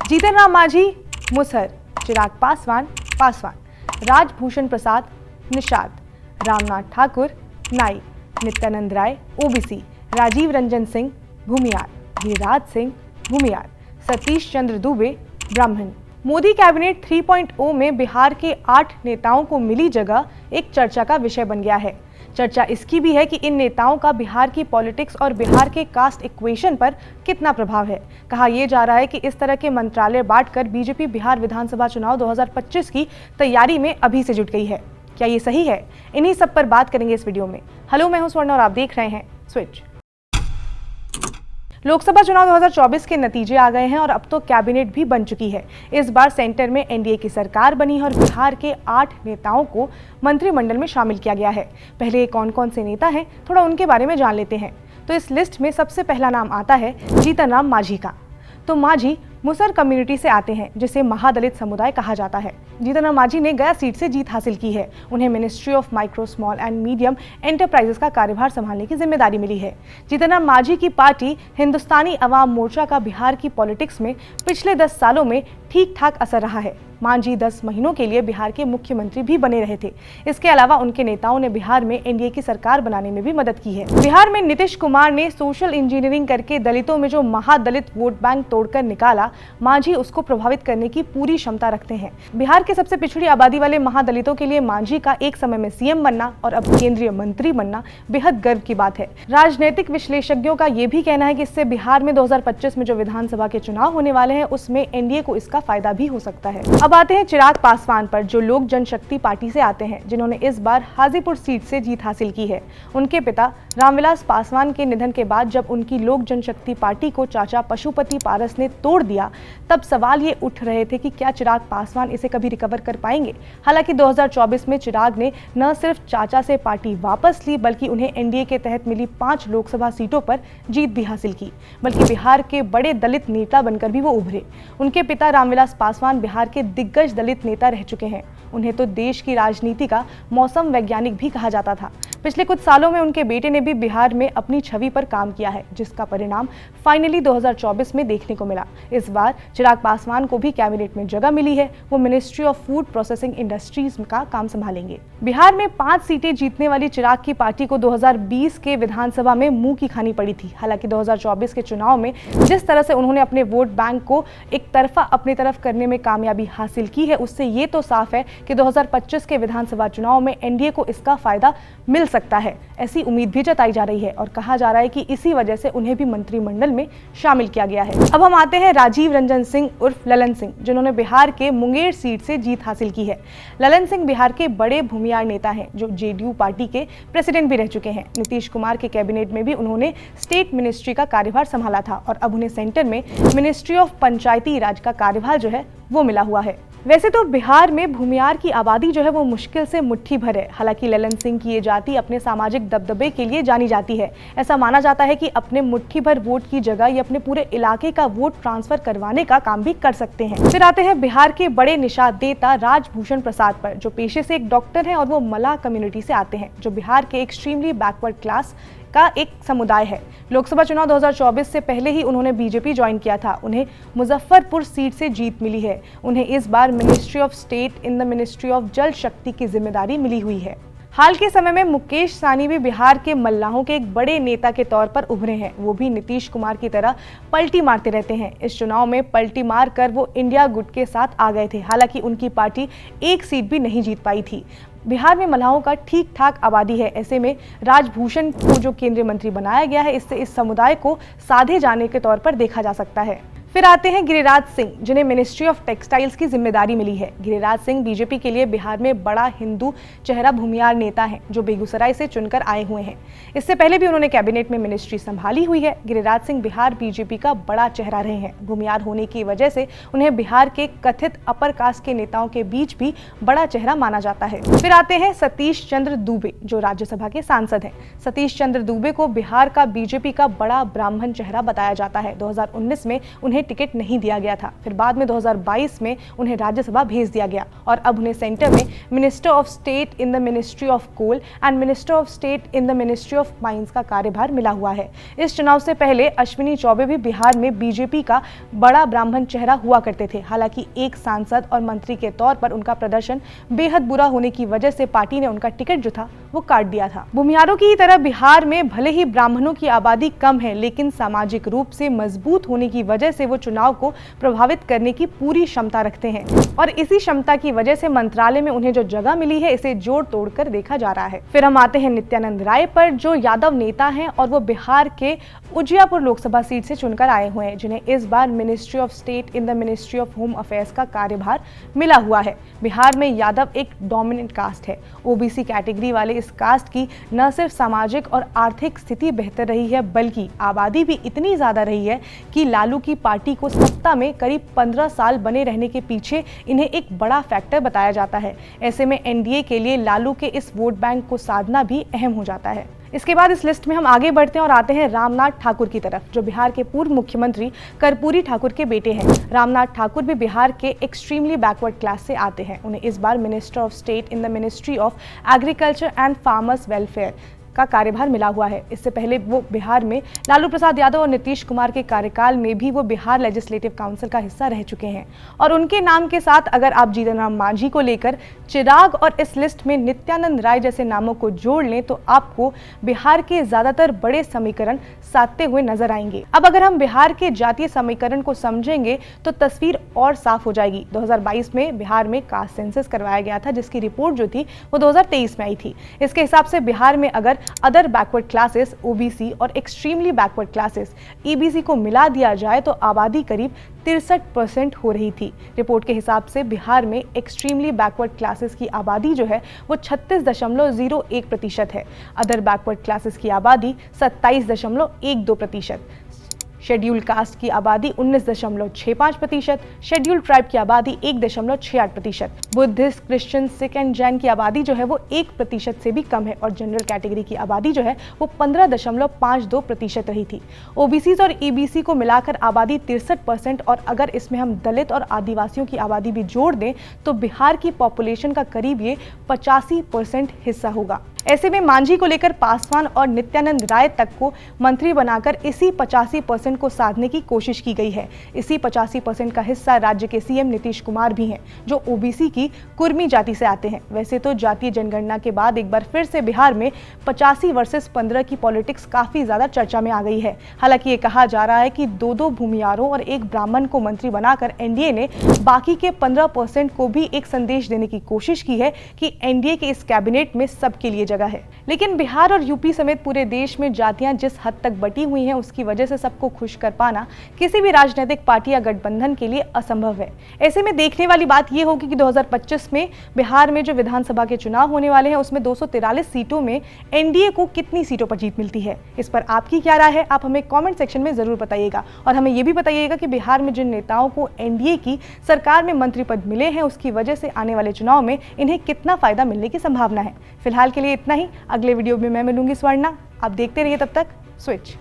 जीतन राम मांझी मुसहर, चिराग पासवान पासवान, राजभूषण प्रसाद निषाद, रामनाथ ठाकुर नाई, नित्यानंद राय ओबीसी, राजीव रंजन सिंह भूमियार, गिरिराज सिंह भूमियार, सतीश चंद्र दुबे ब्राह्मण। मोदी कैबिनेट 3.0 में बिहार के 8 नेताओं को मिली जगह एक चर्चा का विषय बन गया है। चर्चा इसकी भी है कि इन नेताओं का बिहार की पॉलिटिक्स और बिहार के कास्ट इक्वेशन पर कितना प्रभाव है। कहा यह जा रहा है कि इस तरह के मंत्रालय बांटकर बीजेपी बिहार विधानसभा चुनाव 2025 की तैयारी में अभी से जुट गई है। क्या ये सही है? इन्हीं सब पर बात करेंगे इस वीडियो में। हेलो, मैं हूं स्वर्ण और आप देख रहे हैं स्विच। लोकसभा चुनाव 2024 के नतीजे आ गए हैं और अब तो कैबिनेट भी बन चुकी है। इस बार सेंटर में एनडीए की सरकार बनी है और बिहार के 8 नेताओं को मंत्रिमंडल में शामिल किया गया है। पहले ये कौन कौन से नेता हैं, थोड़ा उनके बारे में जान लेते हैं। तो इस लिस्ट में सबसे पहला नाम आता है जीतन राम मांझी का। तो मांझी मुसहर कम्युनिटी से आते हैं, जिसे महादलित समुदाय कहा जाता है। जीतन राम मांझी ने गया सीट से जीत हासिल की है। उन्हें ministry of micro, small and medium enterprises का कार्यभार संभालने की जिम्मेदारी मिली है। जीतन राम मांझी की पार्टी हिंदुस्तानी अवाम मोर्चा का बिहार की पॉलिटिक्स में पिछले 10 सालों में ठीक ठाक असर रहा है। मांझी 10 महीनों के लिए बिहार के मुख्यमंत्री भी बने रहे थे। इसके अलावा उनके नेताओं ने बिहार में एनडीए की सरकार बनाने में भी मदद की है। बिहार में नीतीश कुमार ने सोशल इंजीनियरिंग करके दलितों में जो महादलित वोट बैंक तोड़कर निकाला, मांझी उसको प्रभावित करने की पूरी क्षमता रखते हैं। बिहार के सबसे पिछड़ी आबादी वाले महादलितों के लिए मांझी का एक समय में सीएम बनना और अब केंद्रीय मंत्री बनना बेहद गर्व की बात है। राजनीतिक विश्लेषज्ञों का यह भी कहना है कि इससे बिहार में 2025 में जो विधानसभा के चुनाव होने वाले हैं, उसमें एनडीए को इसका फायदा भी हो सकता है। अब आते हैं चिराग पासवान पर, जो लोक जनशक्ति पार्टी से आते हैं, जिन्होंने इस बार हाजीपुर सीट से जीत हासिल की है। उनके पिता रामविलास पासवान के निधन के बाद जब उनकी लोक जनशक्ति पार्टी को चाचा पशुपति पारस ने तोड़ दिया, तब सवाल ये उठ रहे थे कि क्या चिराग पासवान इसे कभी रिकवर कर पाएंगे। हालांकि 2024 में चिराग ने न सिर्फ चाचा से पार्टी वापस ली, बल्कि उन्हें एनडीए के तहत मिली 5 लोकसभा सीटों पर जीत भी हासिल की, बल्कि बिहार के बड़े दलित नेता बनकर भी वो उभरे। उनके पिता रामविलास पासवान बिहार के दिग्गज दलित नेता रह चुके हैं। उन्हें तो देश की राजनीति का मौसम वैज्ञानिक भी कहा जाता था। पिछले कुछ सालों में उनके बेटे ने भी बिहार में अपनी छवि पर काम किया है, जिसका परिणाम फाइनली 2024 में देखने को मिला। इस बार चिराग पासवान को भी कैबिनेट में जगह मिली है। वो ministry of food processing industries का काम संभालेंगे। बिहार में 5 सीटें जीतने वाली चिराग की पार्टी को 2020 के विधानसभा में मुंह की खानी पड़ी थी। हालांकि 2024 के चुनाव में जिस तरह से उन्होंने अपने वोट बैंक को एक तरफा अपनी तरफ करने में कामयाबी हासिल की है, उससे ये तो साफ है कि 2025 के विधानसभा चुनाव में एनडीए को इसका फायदा मिल सकता है। ऐसी उम्मीद भी जताई जा रही है और कहा जा रहा है कि इसी वजह से उन्हें भी मंत्रिमंडल में शामिल किया गया है। अब हम आते हैं राजीव रंजन सिंह उर्फ ललन सिंह, जिन्होंने बिहार के मुंगेर सीट से जीत हासिल की है। ललन सिंह बिहार के बड़े भूमियार नेता हैं, जो जेडीयू पार्टी के प्रेसिडेंट भी रह चुके हैं। नीतीश कुमार के कैबिनेट में भी उन्होंने स्टेट मिनिस्ट्री का कार्यभार संभाला था और अब उन्हें सेंटर में मिनिस्ट्री ऑफ पंचायती राज का कार्यभार जो है वो मिला हुआ है। वैसे तो बिहार में भूमियार की आबादी जो है वो मुश्किल से मुट्ठी भर है। हालांकि ललन सिंह की ये जाति अपने सामाजिक दबदबे के लिए जानी जाती है। ऐसा माना जाता है कि अपने मुट्ठी भर वोट की जगह ये अपने पूरे इलाके का वोट ट्रांसफर करवाने का काम भी कर सकते हैं। फिर आते हैं बिहार के बड़े निषादेता राजभूषण प्रसाद पर, जो पेशे से एक डॉक्टर हैं और वो मलाह कम्युनिटी से आते हैं, जो बिहार के एक्सट्रीमली बैकवर्ड क्लास का एक समुदाय है। लोकसभा चुनाव 2024 से पहले ही उन्होंने बीजेपी ज्वाइन किया था। उन्हें मुजफ्फरपुर सीट से जीत मिली है। उन्हें इस बार ministry of state in the ministry of Jal Shakti की जिम्मेदारी मिली हुई है। हाल के समय में मुकेश साहनी भी बिहार के मल्लाहों के एक बड़े नेता के तौर पर उभरे हैं। वो भी नीतीश कुमार की तरह पलटी मारते रहते हैं। इस चुनाव में पलटी मार कर वो इंडिया गुट के साथ आ गए थे। हालांकि उनकी पार्टी एक सीट भी नहीं जीत पाई थी। बिहार में मल्लाहों का ठीक ठाक आबादी है। ऐसे में राजभूषण को जो केंद्रीय मंत्री बनाया गया है, इससे इस समुदाय को साधे जाने के तौर पर देखा जा सकता है। फिर आते हैं गिरिराज सिंह, जिन्हें मिनिस्ट्री ऑफ टेक्सटाइल्स की जिम्मेदारी मिली है। गिरिराज सिंह बीजेपी के लिए बिहार में बड़ा हिंदू चेहरा भूमियार नेता हैं, जो बेगूसराय से चुनकर आए हुए हैं। इससे पहले भी उन्होंने कैबिनेट में मिनिस्ट्री संभाली हुई है। गिरिराज सिंह बिहार बीजेपी का बड़ा चेहरा रहे हैं। भूमियार होने की वजह से उन्हें बिहार के कथित अपर कास्ट के नेताओं के बीच भी बड़ा चेहरा माना जाता है। फिर आते हैं सतीश चंद्र दुबे, जो राज्यसभा के सांसद हैं। सतीश चंद्र दुबे को बिहार का बीजेपी का बड़ा ब्राह्मण चेहरा बताया जाता है। 2019 में उन्हें टिकट नहीं दिया गया था। फिर बाद में 2022 में उन्हें राज्यसभा भेज दिया गया और अब उन्हें सेंटर में minister of state in the ministry of coal and minister of state in the ministry of mines का कार्यभार मिला हुआ है। इस चुनाव से पहले अश्विनी चौबे भी बिहार में बीजेपी का बड़ा ब्राह्मण चेहरा हुआ करते थे। हालांकि एक सांसद और मंत्री के तौर पर उनका प्रदर्शन बेहद बुरा होने की वजह से पार्टी ने उनका टिकट जो था वो काट दिया था। भूमिहारों की तरह बिहार में भले ही ब्राह्मणों की आबादी कम है, लेकिन सामाजिक रूप से मजबूत होने की वजह से वो चुनाव को प्रभावित करने की पूरी क्षमता रखते हैं और इसी क्षमता की वजह से मंत्रालय में उन्हें जो जगह मिली है इसे जोड़ तोड़ कर देखा जा रहा है। फिर हम आते हैं नित्यानंद राय पर, जो यादव नेता हैं और वो बिहार के उजियापुर लोकसभा सीट से चुनकर आए हुए हैं, जिन्हें इस बार ministry of state in the ministry of home affairs का कार्यभार मिला हुआ है। बिहार में यादव एक डोमिनेंट कास्ट है। ओबीसी कैटेगरी वाले इस कास्ट की न सिर्फ सामाजिक और आर्थिक स्थिति बेहतर रही है, बल्कि आबादी भी इतनी ज्यादा रही है कि लालू की पार्टी को सत्ता में करीब 15 साल बने रहने के पीछे इन्हें एक बड़ा फैक्टर बताया जाता है। ऐसे में एनडीए के लिए लालू के इस वोट बैंक को साधना भी अहम हो जाता है। इसके बाद इस लिस्ट में हम आगे बढ़ते हैं और आते हैं रामनाथ ठाकुर की तरफ, जो बिहार के पूर्व मुख्यमंत्री कर्पूरी ठाकुर के बेटे हैं। रामनाथ ठाकुर भी बिहार के एक्सट्रीमली बैकवर्ड क्लास से आते हैं। उन्हें इस बार minister of state in the ministry of agriculture and farmers welfare का कार्यभार मिला हुआ है। इससे पहले वो बिहार में लालू प्रसाद यादव और नीतीश कुमार के कार्यकाल में भी वो बिहार लेजिस्लेटिव काउंसिल का हिस्सा रह चुके हैं। और उनके नाम के साथ अगर आप जीतन राम मांझी को लेकर चिराग और इस लिस्ट में नित्यानंद राय जैसे नामों को जोड़ लें तो आपको बिहार के ज्यादातर बड़े समीकरण साधते हुए नजर आएंगे। अब अगर हम बिहार के जातीय समीकरण को समझेंगे तो तस्वीर और साफ हो जाएगी। 2022 में बिहार में कास्ट सेंसस करवाया गया था, जिसकी रिपोर्ट जो थी वो 2023 में आई थी। इसके हिसाब से बिहार में अगर अदर बैकवर्ड क्लासेस, ओबीसी और एक्सट्रीमली बैकवर्ड क्लासेस, ईबीसी को मिला दिया जाए तो आबादी करीब 63% हो रही थी। रिपोर्ट के हिसाब से बिहार में एक्सट्रीमली बैकवर्ड क्लासेस की आबादी जो है वो 36.01% है। अदर बैकवर्ड क्लासेस की आबादी 27.12%। शेड्यूल कास्ट की आबादी 19.65%, शेड्यूल ट्राइब की आबादी 1.68%, Buddhist, Christian, Sikh and Jain की आबादी जो है वो 1% से भी कम है और जनरल कैटेगरी की आबादी जो है वो 15.52% रही थी। ओबीसी और ईबीसी को मिलाकर आबादी 63% और अगर इसमें हम दलित और आदिवासियों की आबादी भी जोड़ दें तो बिहार की पॉपुलेशन का करीब ये 85% हिस्सा होगा। ऐसे में मांझी को लेकर पासवान और नित्यानंद राय तक को मंत्री बनाकर इसी 85% को साधने की कोशिश की गई है। इसी 85% का हिस्सा राज्य के सीएम नीतीश कुमार भी हैं, जो ओबीसी की कुर्मी जाति से आते हैं। वैसे तो जातीय जनगणना के बाद एक बार फिर से बिहार में 85 वर्सेस 15 की पॉलिटिक्स काफी ज्यादा चर्चा में आ गई है। हालांकि ये कहा जा रहा है कि दो भूमिहारों और एक ब्राह्मण को मंत्री बनाकर एनडीए ने बाकी के 15% को भी एक संदेश देने की कोशिश की है कि एनडीए के इस कैबिनेट में सबके लिए जगह है। लेकिन बिहार और यूपी समेत पूरे देश में जातियां जिस हद तक बटी हुई हैं, उसकी वजह से सबको खुश कर पाना किसी भी राजनीतिक पार्टी या गठबंधन के लिए असंभव है। ऐसे में देखने वाली बात यह होगी कि 2025 में बिहार में जो विधानसभा के चुनाव होने वाले हैं उसमें 243 सीटों में एनडीए को कितनी सीटों पर जीत मिलती है। इस पर आपकी क्या राय है, आप हमें कमेंट सेक्शन में जरूर बताइएगा और हमें यह भी बताइएगा कि बिहार में जिन नेताओं को एनडीए की सरकार में मंत्री पद मिले हैं उसकी वजह से आने वाले चुनाव में इन्हें कितना फायदा मिलने की संभावना है। फिलहाल के लिए इतना ही। अगले वीडियो में मैं मिलूंगी स्वर्णा। आप देखते रहिए, तब तक स्विच।